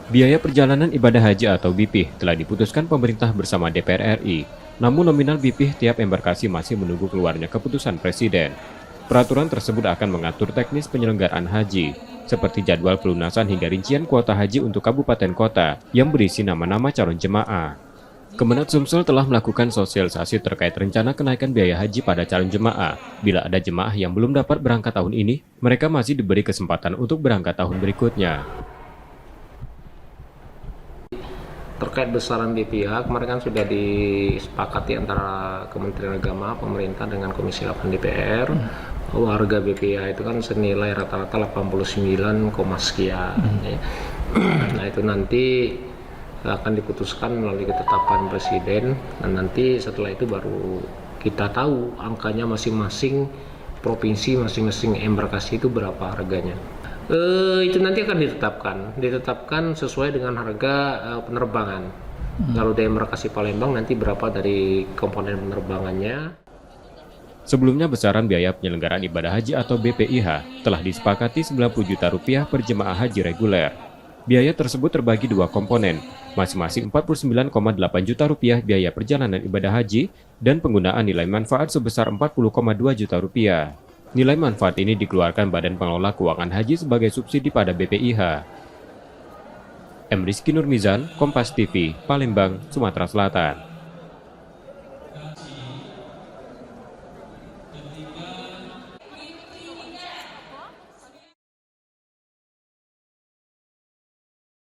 Biaya perjalanan ibadah haji atau BPIH telah diputuskan pemerintah bersama DPR RI. Namun nominal BPIH tiap embarkasi masih menunggu keluarnya keputusan Presiden. Peraturan tersebut akan mengatur teknis penyelenggaraan haji, seperti jadwal pelunasan hingga rincian kuota haji untuk kabupaten kota yang berisi nama-nama calon jemaah. Kemenag Sumsel telah melakukan sosialisasi terkait rencana kenaikan biaya haji pada calon jemaah. Bila ada jemaah yang belum dapat berangkat tahun ini, mereka masih diberi kesempatan untuk berangkat tahun berikutnya. Terkait besaran BPIH, kemarin kan sudah disepakati antara Kementerian Agama, pemerintah dengan Komisi 8 DPR, bahwa harga BPIH itu kan senilai rata-rata 89, sekian. Nah itu nanti akan diputuskan melalui ketetapan Presiden, dan nanti setelah itu baru kita tahu angkanya masing-masing provinsi, masing-masing embarkasi itu berapa harganya. Itu nanti akan ditetapkan sesuai dengan harga penerbangan. Kalau dari embarkasi Palembang nanti berapa dari komponen penerbangannya. Sebelumnya besaran biaya penyelenggaraan ibadah haji atau BPIH telah disepakati Rp90 juta per jemaah haji reguler. Biaya tersebut terbagi dua komponen, masing-masing Rp49,8 juta biaya perjalanan ibadah haji dan penggunaan nilai manfaat sebesar Rp40,2 juta. Nilai manfaat ini dikeluarkan Badan Pengelola Keuangan Haji sebagai subsidi pada BPIH. M. Rizky Nurmizan, Kompas TV, Palembang, Sumatera Selatan.